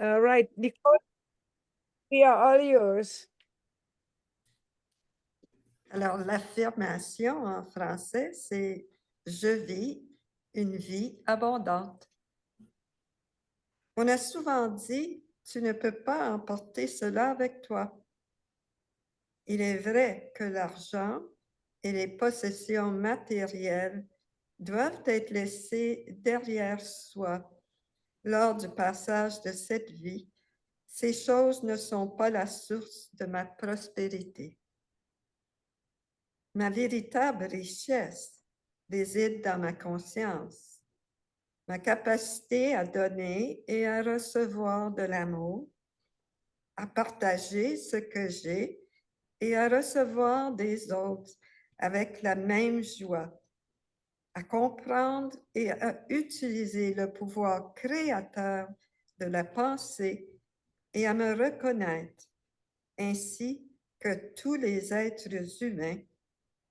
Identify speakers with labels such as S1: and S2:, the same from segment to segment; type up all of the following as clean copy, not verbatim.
S1: Right, Nicole, we are all yours.
S2: Alors, l'affirmation en français, c'est « Je vis une vie abondante ». On a souvent dit « Tu ne peux pas emporter cela avec toi ». Il est vrai que l'argent et les possessions matérielles doivent être laissées derrière soi lors du passage de cette vie. Ces choses ne sont pas la source de ma prospérité. Ma véritable richesse réside dans ma conscience, ma capacité à donner et à recevoir de l'amour, à partager ce que j'ai et à recevoir des autres avec la même joie, à comprendre et à utiliser le pouvoir créateur de la pensée et à me reconnaître, ainsi que tous les êtres humains,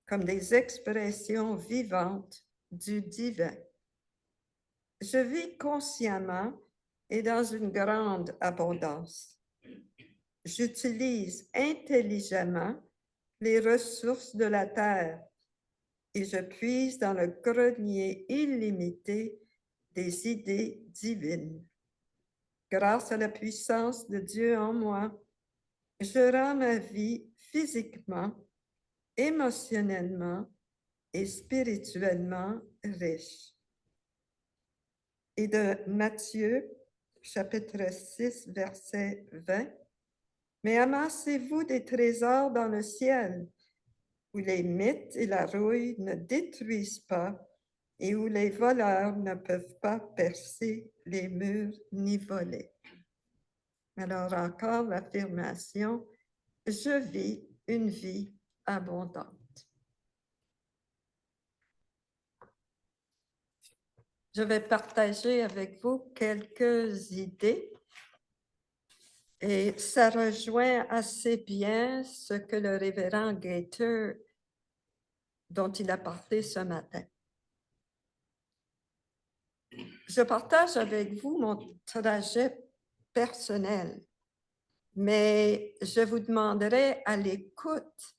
S2: comme des expressions vivantes du divin. Je vis consciemment et dans une grande abondance. J'utilise intelligemment les ressources de la terre et je puise dans le grenier illimité des idées divines. Grâce à la puissance de Dieu en moi, je rends ma vie physiquement, émotionnellement et spirituellement riche. Et de Matthieu, chapitre 6, verset 20. Mais amassez-vous des trésors dans le ciel, où les mythes et la rouille ne détruisent pas et où les voleurs ne peuvent pas percer les murs ni voler. Alors encore l'affirmation, je vis une vie abondante. Je vais partager avec vous quelques idées et ça rejoint assez bien ce que le révérend Gaither, dont il a parlé ce matin. Je partage avec vous mon trajet personnel, mais je vous demanderai à l'écoute,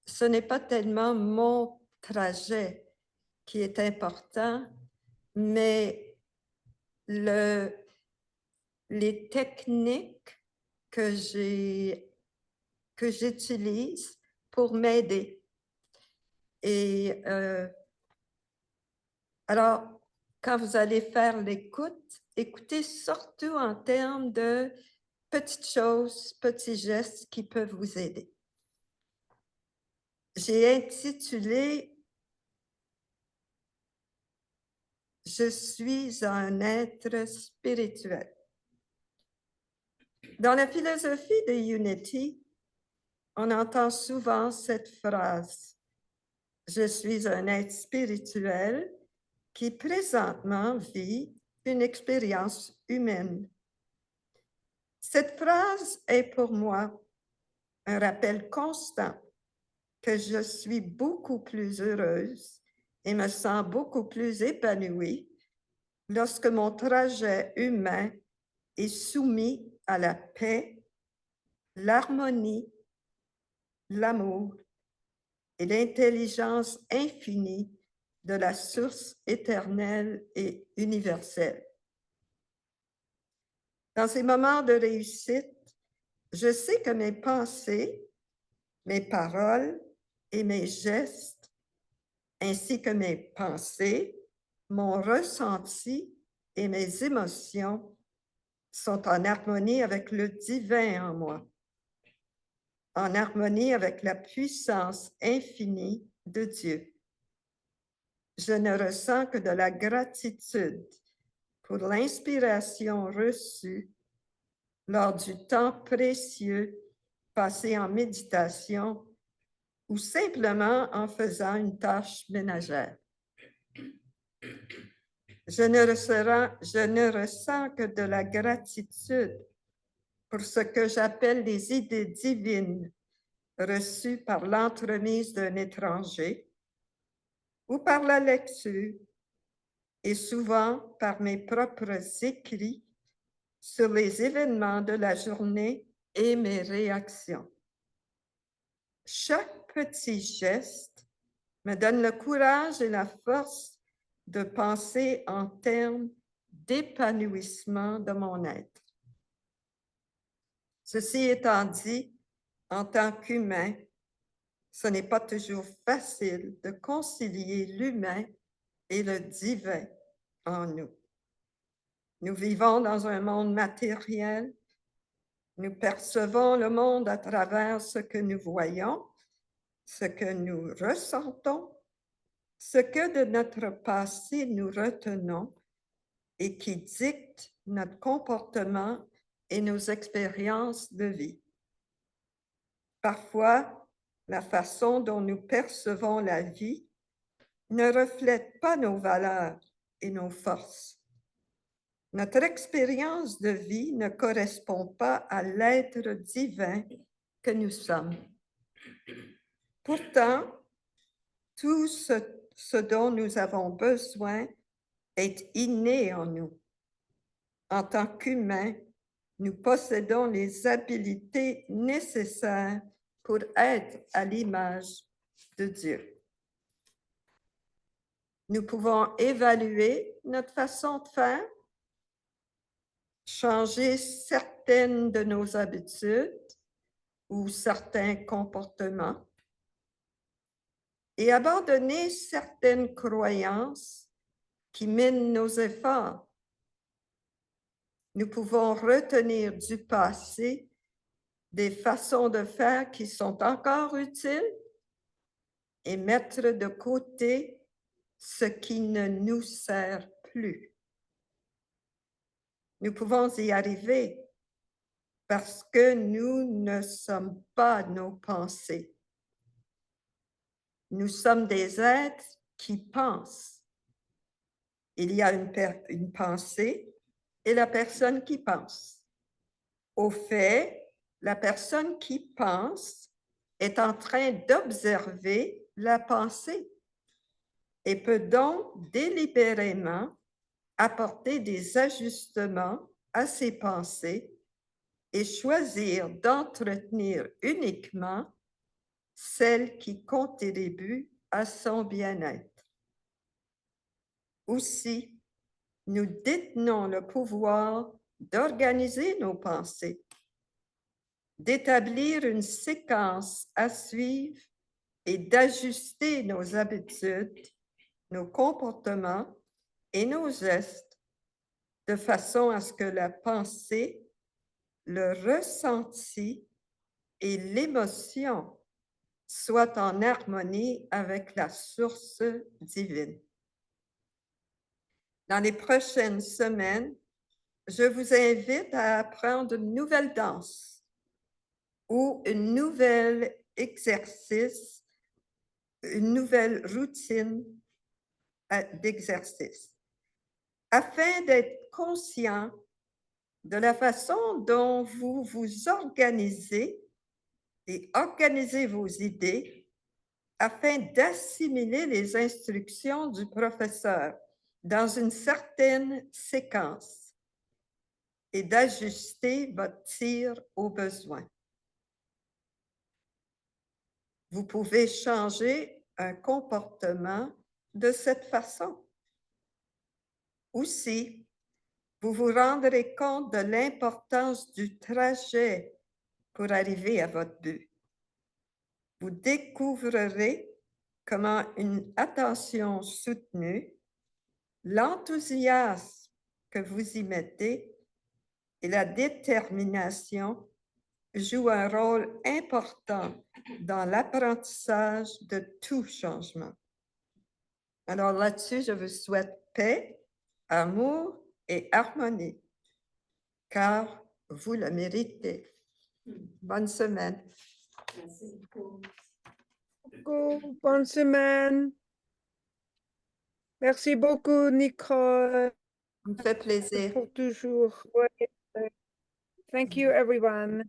S2: ce n'est pas tellement mon trajet qui est important, mais les techniques que j'utilise pour m'aider. Et alors, quand vous allez faire l'écoute, écoutez surtout en termes de petites choses, petits gestes qui peuvent vous aider. J'ai intitulé « Je suis un être spirituel ». Dans la philosophie de Unity, on entend souvent cette phrase « Je suis un être spirituel qui présentement vit une expérience humaine ». Cette phrase est pour moi un rappel constant que je suis beaucoup plus heureuse et me sens beaucoup plus épanouie lorsque mon trajet humain est soumis à la paix, l'harmonie, l'amour et l'intelligence infinie de la source éternelle et universelle. Dans ces moments de réussite, je sais que mes pensées, mes paroles et mes gestes, ainsi que mes pensées, mon ressenti et mes émotions sont en harmonie avec le divin en moi, en harmonie avec la puissance infinie de Dieu. Je ne ressens que de la gratitude pour l'inspiration reçue lors du temps précieux passé en méditation ou simplement en faisant une tâche ménagère. Je ne ressens que de la gratitude pour ce que j'appelle les idées divines reçues par l'entremise d'un étranger ou par la lecture et souvent par mes propres écrits sur les événements de la journée et mes réactions. Chaque petit geste me donne le courage et la force de penser en termes d'épanouissement de mon être. Ceci étant dit, en tant qu'humain, ce n'est pas toujours facile de concilier l'humain et le divin en nous. Nous vivons dans un monde matériel. Nous percevons le monde à travers ce que nous voyons, ce que nous ressentons, ce que de notre passé nous retenons et qui dicte notre comportement et nos expériences de vie. Parfois, la façon dont nous percevons la vie ne reflète pas nos valeurs et nos forces. Notre expérience de vie ne correspond pas à l'être divin que nous sommes. Pourtant, tout ce dont nous avons besoin est inné en nous. En tant qu'humains, nous possédons les habiletés nécessaires pour être à l'image de Dieu. Nous pouvons évaluer notre façon de faire, changer certaines de nos habitudes ou certains comportements et abandonner certaines croyances qui minent nos efforts. Nous pouvons retenir du passé des façons de faire qui sont encore utiles et mettre de côté ce qui ne nous sert plus. Nous pouvons y arriver parce que nous ne sommes pas nos pensées. Nous sommes des êtres qui pensent. Il y a une pensée et la personne qui pense. Au fait, la personne qui pense est en train d'observer la pensée et peut donc délibérément apporter des ajustements à ses pensées et choisir d'entretenir uniquement celles qui contribuent à son bien-être. Aussi, nous détenons le pouvoir d'organiser nos pensées, d'établir une séquence à suivre et d'ajuster nos habitudes, nos comportements et nos gestes de façon à ce que la pensée, le ressenti et l'émotion soient en harmonie avec la source divine. Dans les prochaines semaines, je vous invite à apprendre une nouvelle danse ou une nouvelle exercice, une nouvelle routine d'exercice, afin d'être conscient de la façon dont vous vous organisez et organisez vos idées afin d'assimiler les instructions du professeur dans une certaine séquence et d'ajuster votre tir au besoin. Vous pouvez changer un comportement de cette façon. Aussi, vous vous rendrez compte de l'importance du trajet pour arriver à votre but. Vous découvrirez comment une attention soutenue, l'enthousiasme que vous y mettez et la détermination jouent un rôle important dans l'apprentissage de tout changement. Alors là-dessus, je vous souhaite paix, amour et harmonie, car vous le méritez. Bonne semaine.
S3: Merci beaucoup.
S1: Bonne semaine. Merci beaucoup, Nicole,
S2: Ça me fait plaisir.
S1: pour toujours. Ouais. Thank you, everyone.